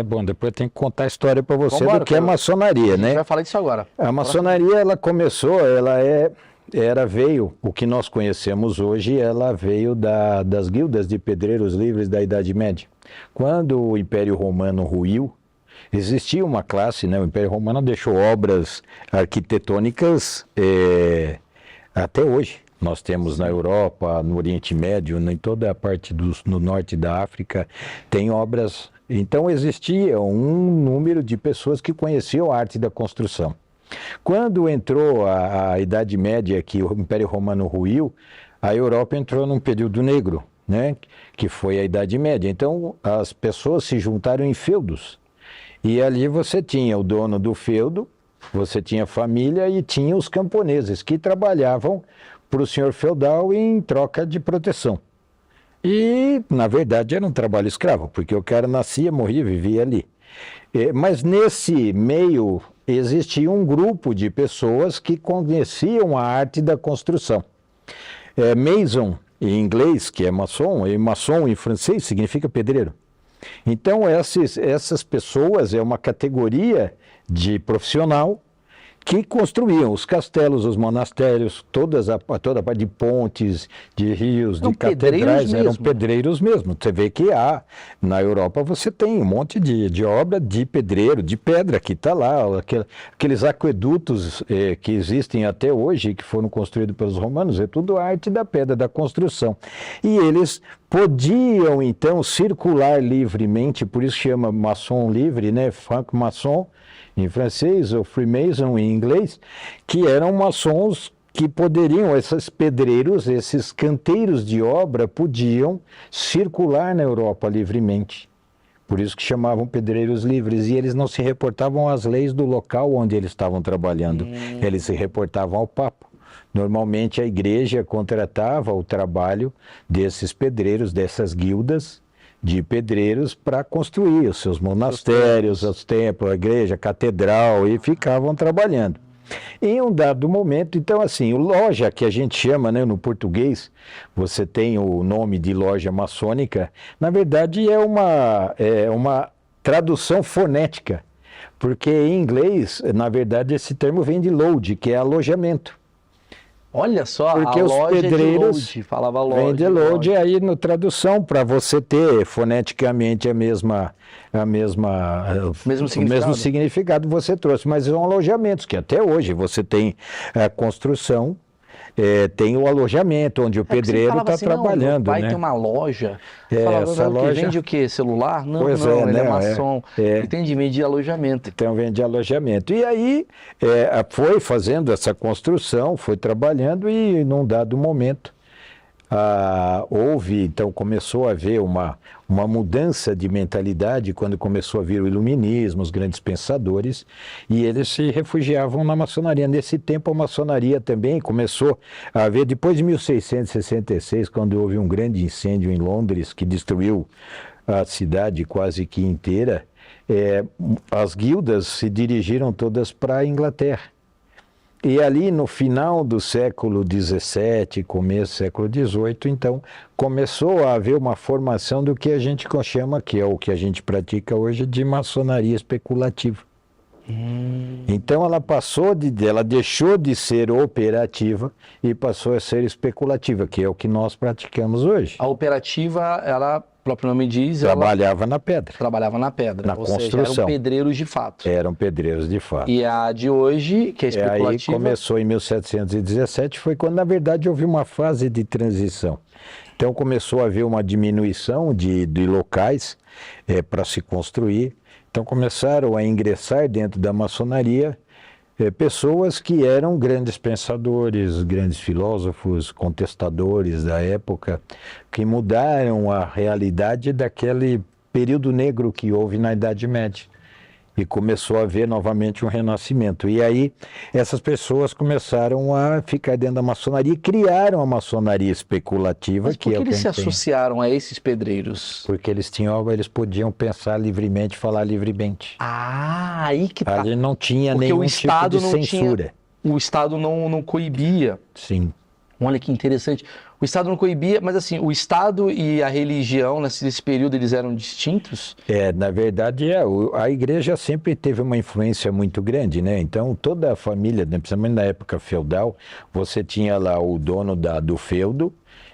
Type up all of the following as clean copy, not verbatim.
É bom, depois tem que contar a história para você Vambora, do que é maçonaria, a gente né? vai falar disso agora. A maçonaria, ela começou, veio, o que nós conhecemos hoje, ela veio das guildas de pedreiros livres da Idade Média. Quando o Império Romano ruiu, existia uma classe, né? O Império Romano deixou obras arquitetônicas até hoje. Nós temos na Europa, no Oriente Médio, em toda a parte no norte da África, tem obras. Então existia um número de pessoas que conheciam a arte da construção. Quando entrou a Idade Média, que o Império Romano ruiu, a Europa entrou num período negro, né? Que foi a Idade Média. Então as pessoas se juntaram em feudos. E ali você tinha o dono do feudo, você tinha a família e tinha os camponeses que trabalhavam para o senhor feudal em troca de proteção. E, na verdade, era um trabalho escravo, porque o cara nascia, morria, vivia ali. Mas nesse meio existia um grupo de pessoas que conheciam a arte da construção. Mason, em inglês, que é maçom, e maçom em francês significa pedreiro. Então, essas pessoas é uma categoria de profissional que construíam os castelos, os monastérios, toda a parte de pontes, de rios, de catedrais, eram pedreiros mesmo. Você vê que na Europa você tem um monte de obra de pedreiro, de pedra que está lá, aqueles aquedutos que existem até hoje, que foram construídos pelos romanos, é tudo arte da pedra, da construção. E eles podiam, então, circular livremente, por isso chama maçom livre, né? Franc-maçon, em francês, ou Freemason em inglês, que eram maçons que poderiam, esses pedreiros, esses canteiros de obra, podiam circular na Europa livremente. Por isso que chamavam pedreiros livres, e eles não se reportavam às leis do local onde eles estavam trabalhando, eles se reportavam ao Papa. Normalmente a igreja contratava o trabalho desses pedreiros, dessas guildas, de pedreiros para construir os seus monastérios, os templos, a igreja, a catedral, e ficavam trabalhando. Em um dado momento, então assim, loja que a gente chama, né, no português, você tem o nome de loja maçônica, na verdade é uma tradução fonética, porque em inglês, na verdade, esse termo vem de load, que é alojamento. Olha só, porque a os loja pedreiros de load, falava loja. Vem de load, aí no tradução, para você ter foneticamente o mesmo significado você trouxe, mas são alojamentos, que até hoje você tem a construção, tem o alojamento, onde o pedreiro está assim, trabalhando. Meu pai né? tem uma loja, essa loja vende o quê? Celular? Não, pois ele é maçom, ele tem de vender alojamento. Então vende alojamento. E aí foi fazendo essa construção, foi trabalhando e num dado momento então começou a haver uma mudança de mentalidade quando começou a vir o iluminismo, os grandes pensadores, e eles se refugiavam na maçonaria. Nesse tempo a maçonaria também começou a haver, depois de 1666, quando houve um grande incêndio em Londres que destruiu a cidade quase que inteira, as guildas se dirigiram todas para a Inglaterra. E ali no final do século XVII, começo do século XVIII, então, começou a haver uma formação do que a gente chama, que é o que a gente pratica hoje, de maçonaria especulativa. Então ela deixou de ser operativa e passou a ser especulativa, que é o que nós praticamos hoje. A operativa, ela, o próprio nome diz... Trabalhava na pedra. Trabalhava na pedra. Na construção. Seja, eram pedreiros de fato. Eram pedreiros de fato. E a de hoje, que é especulativa... Aí começou em 1717, foi quando, na verdade, houve uma fase de transição. Então começou a haver uma diminuição de locais para se construir. Então começaram a ingressar dentro da maçonaria pessoas que eram grandes pensadores, grandes filósofos, contestadores da época, que mudaram a realidade daquele período negro que houve na Idade Média. E começou a haver novamente um renascimento. E aí essas pessoas começaram a ficar dentro da maçonaria e criaram a maçonaria especulativa. Mas por que eles se associaram a esses pedreiros? Porque eles podiam pensar livremente, falar livremente. Aí que tá. Ali não tinha nenhum tipo de censura. O Estado não coibia. Sim. Olha que interessante. O Estado não coibia, mas assim, o Estado e a religião, nesse período, eles eram distintos? Na verdade, a igreja sempre teve uma influência muito grande, né? Então, toda a família, né, principalmente na época feudal, você tinha lá o dono do feudo,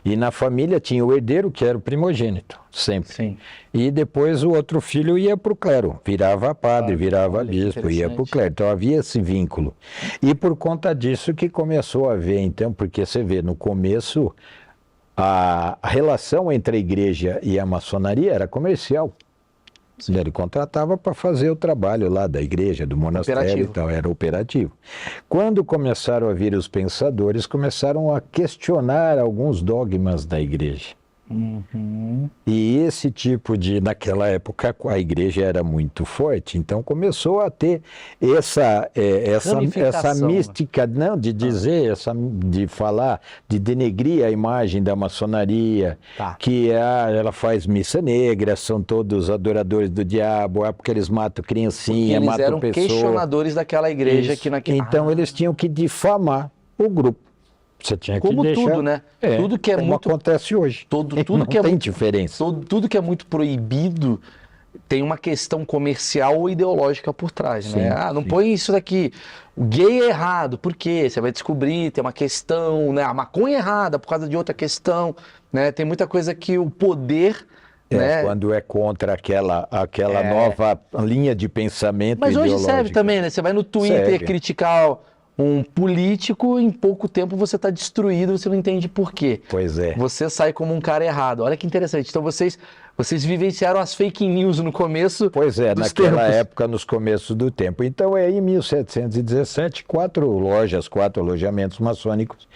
e na família tinha o herdeiro, que era o primogênito, sempre. Sim. E depois o outro filho ia para o clero, virava padre, virava bispo, ia para o clero. Então havia esse vínculo. E por conta disso que começou a haver, então, porque você vê, no começo, a relação entre a igreja e a maçonaria era comercial. Sim. Ele contratava para fazer o trabalho lá da igreja, do monastério e tal, era operativo. Quando começaram a vir os pensadores, começaram a questionar alguns dogmas da igreja. Uhum. E esse tipo naquela época, a igreja era muito forte, então começou a ter essa mística, não, de dizer, de falar, de denegrir a imagem da maçonaria, que ela faz missa negra, são todos adoradores do diabo, porque eles matam criancinha, matam pessoas. Eles eram questionadores daquela igreja. Então eles tinham que difamar o grupo. Você tinha que deixar... tudo, né? Tudo que é como muito... acontece hoje. Tudo não que tem diferença. Tudo que é muito proibido tem uma questão comercial ou ideológica por trás, sim, né? Não põe isso daqui. O gay é errado. Por quê? Você vai descobrir, tem uma questão, né? A maconha é errada por causa de outra questão, né? Tem muita coisa que o poder... né? Quando é contra aquela nova linha de pensamento ideológico. Mas hoje serve também, né? Você vai no Twitter criticar... um político, em pouco tempo você está destruído, você não entende por quê. Pois é. Você sai como um cara errado. Olha que interessante. Então vocês vivenciaram as fake news no começo. Pois é, naquela época, nos começos do tempo. Então, em 1717, 4 alojamentos maçônicos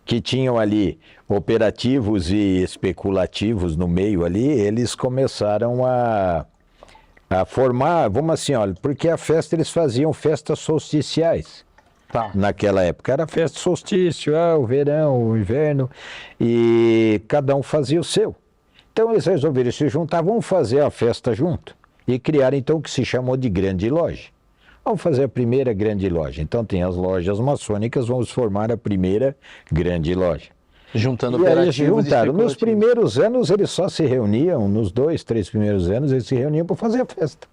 que tinham ali operativos e especulativos no meio ali, eles começaram a formar, vamos assim, olha, porque eles faziam festas solsticiais. Naquela época era festa solstício, o verão, o inverno, e cada um fazia o seu. Então eles resolveram se juntar, vamos fazer a festa junto, e criaram então o que se chamou de grande loja. Vamos fazer a primeira grande loja. Então tem as lojas maçônicas, vamos formar a primeira grande loja. Juntando operativos e juntaram. Nos primeiros anos eles só se reuniam, nos 2, 3 primeiros anos eles se reuniam para fazer a festa.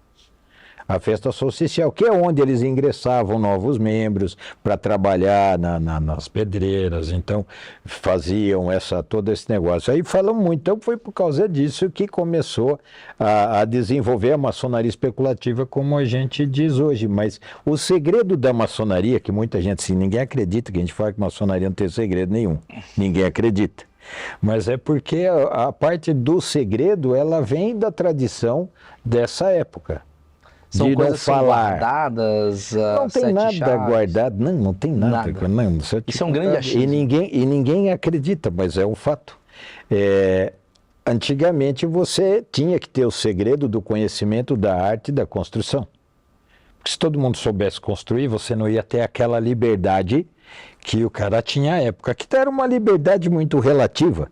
A festa solsticial, que é onde eles ingressavam novos membros para trabalhar nas pedreiras, então faziam todo esse negócio. Aí falam muito, então foi por causa disso que começou a desenvolver a maçonaria especulativa como a gente diz hoje. Mas o segredo da maçonaria, que muita gente, assim, ninguém acredita que a gente fala que maçonaria não tem segredo nenhum, ninguém acredita. Mas é porque a parte do segredo, ela vem da tradição dessa época. São coisas guardadas, não tem nada guardado, não tem nada. Não, isso é um grande achismo. E ninguém acredita, mas é um fato. Antigamente você tinha que ter o segredo do conhecimento da arte da construção. Porque se todo mundo soubesse construir, você não ia ter aquela liberdade que o cara tinha à época, que era uma liberdade muito relativa.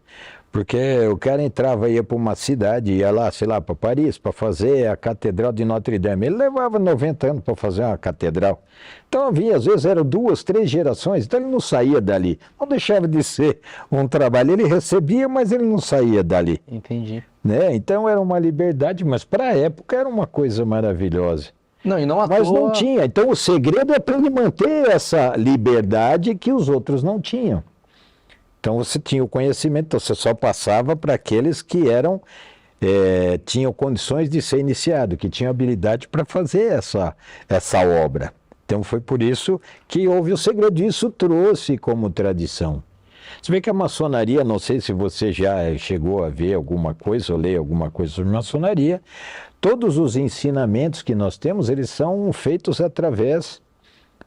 Porque o cara entrava, ia para uma cidade, ia lá, sei lá, para Paris, para fazer a Catedral de Notre Dame. Ele levava 90 anos para fazer uma catedral. Então havia, às vezes, eram 2, 3 gerações, então ele não saía dali. Não deixava de ser um trabalho. Ele recebia, mas ele não saía dali. Entendi. Né? Então era uma liberdade, mas para a época era uma coisa maravilhosa. Não, e não mas não tinha. Então o segredo é para ele manter essa liberdade que os outros não tinham. Então você tinha o conhecimento, então você só passava para aqueles que tinham condições de ser iniciado, que tinham habilidade para fazer essa obra. Então foi por isso que houve o segredo, isso trouxe como tradição. Você vê que a maçonaria, não sei se você já chegou a ver alguma coisa ou ler alguma coisa sobre maçonaria, todos os ensinamentos que nós temos, eles são feitos através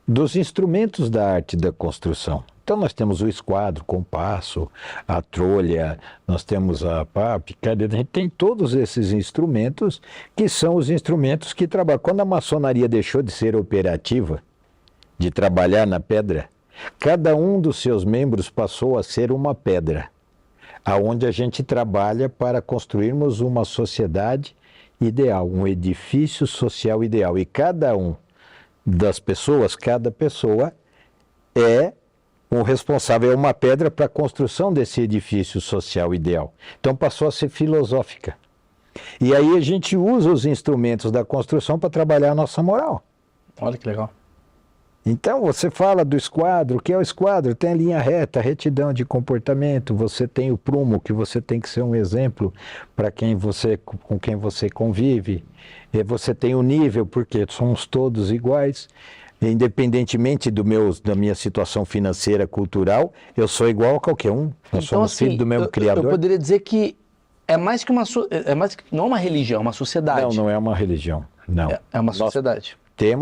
dos instrumentos da arte da construção. Então nós temos o esquadro, o compasso, a trolha, nós temos a picadeira, a gente tem todos esses instrumentos que são os instrumentos que trabalham. Quando a maçonaria deixou de ser operativa, de trabalhar na pedra, cada um dos seus membros passou a ser uma pedra, aonde a gente trabalha para construirmos uma sociedade ideal, um edifício social ideal. E cada um das pessoas, cada pessoa é o responsável é uma pedra para a construção desse edifício social ideal. Então passou a ser filosófica. E aí a gente usa os instrumentos da construção para trabalhar a nossa moral. Olha que legal. Então você fala do esquadro, o que é o esquadro? Tem a linha reta, a retidão de comportamento, você tem o prumo, que você tem que ser um exemplo para com quem você convive, e você tem o nível, porque somos todos iguais, independentemente da minha situação financeira, cultural, eu sou igual a qualquer um, nós somos filhos do mesmo Criador. Eu poderia dizer que é mais que não é uma religião, é uma sociedade. Não é uma religião, não. É uma sociedade. Temos